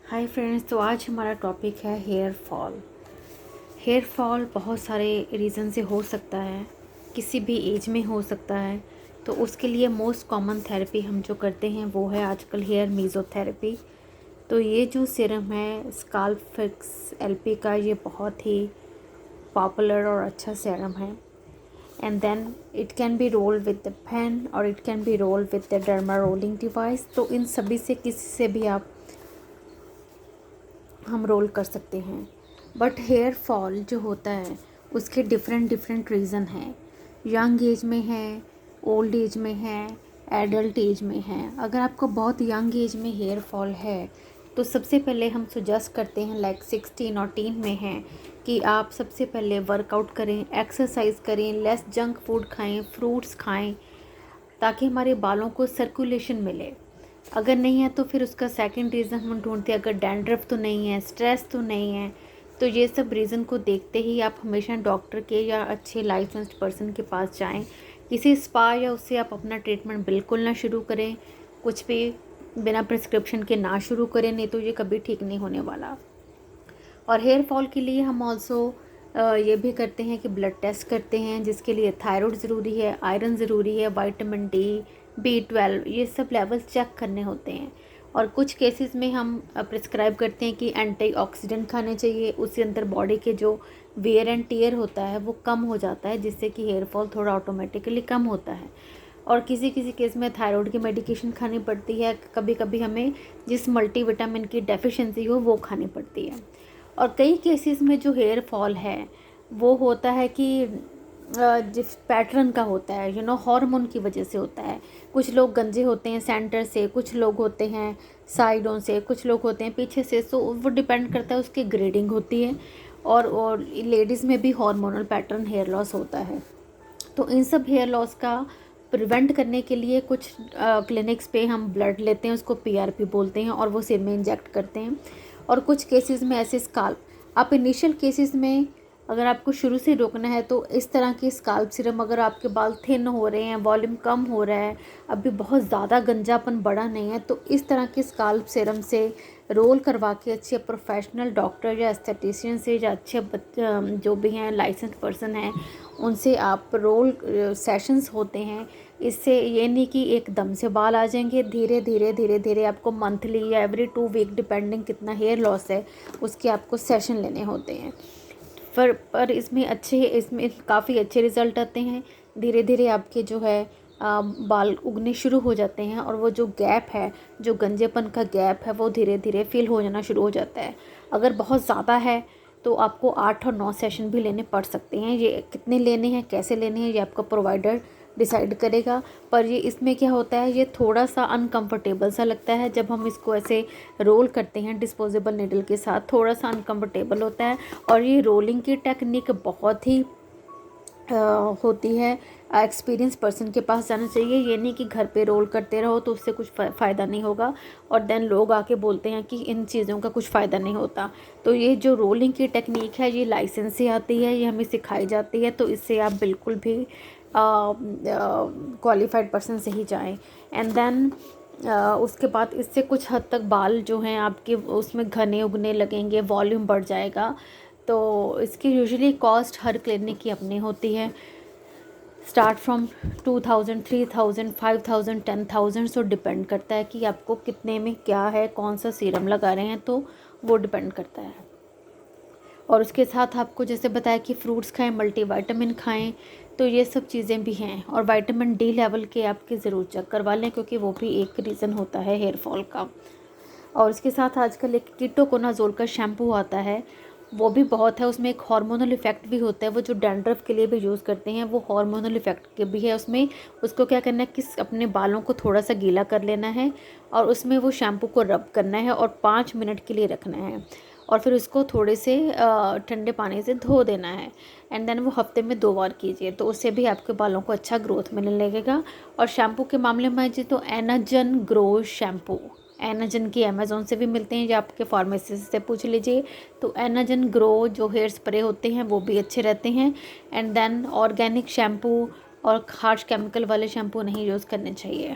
Hi friends, तो आज हमारा टॉपिक है हेयर फॉल। हेयर फॉल बहुत सारे रीज़न से हो सकता है, किसी भी एज में हो सकता है। तो उसके लिए मोस्ट कॉमन थेरेपी हम जो करते हैं वो है आजकल हेयर मीज़ोथेरेपी। तो ये जो सीरम है स्काल्प फिक्स एलपी का, ये बहुत ही पॉपुलर और अच्छा सीरम है। And then it can be roll with the pen और it can be roll with the derma rolling device. तो इन सभी से किसी से भी हम रोल कर सकते हैं। बट हेयर फॉल जो होता है उसके डिफरेंट डिफरेंट रीज़न हैं। यंग एज में है, ओल्ड एज में है, एडल्ट एज में है। अगर आपको बहुत यंग एज में हेयर फॉल है तो सबसे पहले हम सजेस्ट करते हैं लाइक 16 और टीन में हैं कि आप सबसे पहले वर्कआउट करें, एक्सरसाइज करें, लेस जंक फूड खाएं, फ्रूट्स खाएं, ताकि हमारे बालों को सर्कुलेशन मिले। अगर नहीं है तो फिर उसका सेकंड रीज़न हम ढूंढते हैं, अगर डैंड्रफ तो नहीं है, स्ट्रेस तो नहीं है। तो ये सब रीज़न को देखते ही आप हमेशा डॉक्टर के या अच्छे लाइसेंस्ड पर्सन के पास जाएं। किसी स्पा या उससे आप अपना ट्रीटमेंट बिल्कुल ना शुरू करें, कुछ भी बिना प्रिस्क्रिप्शन के ना शुरू करें, नहीं तो ये कभी ठीक नहीं होने वाला। और हेयर फॉल के लिए हम ऑल्सो ये भी करते हैं कि ब्लड टेस्ट करते हैं, जिसके लिए थायराइड ज़रूरी है, आयरन ज़रूरी है, विटामिन डी, B12, ये सब लेवल्स चेक करने होते हैं। और कुछ केसेस में हम प्रिस्क्राइब करते हैं कि एंटीऑक्सीडेंट खाने चाहिए, उससे अंदर बॉडी के जो वेयर एंड टीयर होता है वो कम हो जाता है, जिससे कि हेयर फॉल थोड़ा ऑटोमेटिकली कम होता है। और किसी किसी केस में थायराइड की मेडिकेशन खानी पड़ती है, कभी कभी हमें जिस मल्टीविटामिन की डेफिशिएंसी हो वो खानी पड़ती है। और कई केसेस में जो हेयर फॉल है वो होता है कि जिस पैटर्न का होता है, हार्मोन की वजह से होता है। कुछ लोग गंजे होते हैं सेंटर से, कुछ लोग होते हैं साइडों से, कुछ लोग होते हैं पीछे से। सो वो डिपेंड करता है, उसकी ग्रेडिंग होती है। और लेडीज़ में भी हार्मोनल पैटर्न हेयर लॉस होता है। तो इन सब हेयर लॉस का प्रिवेंट करने के लिए कुछ क्लिनिक्स पे हम ब्लड लेते हैं, उसको PRP बोलते हैं, और वो सिर में इंजेक्ट करते हैं। और कुछ केसेस में ऐसे स्काल्प, आप इनिशियल केसेस में अगर आपको शुरू से रोकना है तो इस तरह की स्काल्प सिरम, अगर आपके बाल थिन हो रहे हैं, वॉल्यूम कम हो रहा है, अभी बहुत ज़्यादा गंजापन बड़ा नहीं है, तो इस तरह के स्काल्प सिरम से रोल करवा के अच्छे प्रोफेशनल डॉक्टर या एस्थेटिशियन से या अच्छे जो भी हैं लाइसेंस पर्सन हैं उनसे आप रोल सेशंस होते हैं। इससे ये नहीं कि एकदम से बाल आ जाएंगे, धीरे धीरे धीरे धीरे आपको मंथली या एवरी 2 वीक डिपेंडिंग कितना हेयर लॉस है उसके आपको सेशन लेने होते हैं। पर इसमें काफ़ी अच्छे रिज़ल्ट आते हैं। धीरे धीरे आपके जो है बाल उगने शुरू हो जाते हैं, और वो जो गैप है, जो गंजेपन का गैप है, वो धीरे धीरे फिल हो जाना शुरू हो जाता है। अगर बहुत ज़्यादा है तो आपको 8 और 9 सेशन भी लेने पड़ सकते हैं। ये कितने लेने हैं, कैसे लेने हैं, ये आपका प्रोवाइडर डिसाइड करेगा। पर ये इसमें क्या होता है, ये थोड़ा सा अनकंफर्टेबल सा लगता है जब हम इसको ऐसे रोल करते हैं डिस्पोजेबल निडल के साथ, थोड़ा सा अनकंफर्टेबल होता है। और ये रोलिंग की टेक्निक बहुत ही होती है, एक्सपीरियंस पर्सन के पास जाना चाहिए। ये नहीं कि घर पे रोल करते रहो तो उससे कुछ फ़ायदा नहीं होगा, और देन लोग आके बोलते हैं कि इन चीज़ों का कुछ फ़ायदा नहीं होता। तो ये जो रोलिंग की टेक्निक है ये लाइसेंस से आती है, ये हमें सिखाई जाती है, तो इससे आप बिल्कुल भी क्वालिफाइड पर्सन से ही जाएं। एंड देन उसके बाद इससे कुछ हद तक बाल जो हैं आपके उसमें घने उगने लगेंगे, वॉल्यूम बढ़ जाएगा। तो इसकी यूजुअली कॉस्ट हर क्लिनिक की अपनी होती है, स्टार्ट फ्रॉम 2000, 3000, 5000, 10,000। सो डिपेंड करता है कि आपको कितने में क्या है, कौन सा सीरम लगा रहे हैं, तो वो डिपेंड करता है। और उसके साथ आपको जैसे बताया कि फ्रूट्स खाएं, मल्टीविटामिन खाएं, तो ये सब चीज़ें भी हैं। और विटामिन D लेवल के आपके ज़रूर चेक करवा लें, क्योंकि वो भी एक रीज़न होता है हेयर फॉल का। और इसके साथ आजकल एक कीटोकोनाजोल का शैम्पू आता है, वो भी बहुत है, उसमें एक हार्मोनल इफ़ेक्ट भी होता है। वो जो डैंड्रफ के लिए भी यूज़ करते हैं वो हार्मोनल इफ़ेक्ट के भी है उसमें। उसको क्या करना है कि अपने बालों को थोड़ा सा गीला कर लेना है, और उसमें वो शैम्पू को रब करना है और 5 मिनट के लिए रखना है, और फिर उसको थोड़े से ठंडे पानी से धो देना है। एंड देन वो हफ्ते में 2 बार कीजिए, तो उससे भी आपके बालों को अच्छा ग्रोथ मिलने लगेगा। और शैम्पू के मामले में जी, तो एनाजन ग्रो शैम्पू, एनाजन की अमेज़ोन से भी मिलते हैं, या आपके फार्मेसिस्ट से पूछ लीजिए। तो एनाजन ग्रो जो हेयर स्प्रे होते हैं वो भी अच्छे रहते हैं। एंड देन ऑर्गेनिक शैम्पू और हार्श केमिकल वाले शैम्पू नहीं यूज़ करने चाहिए।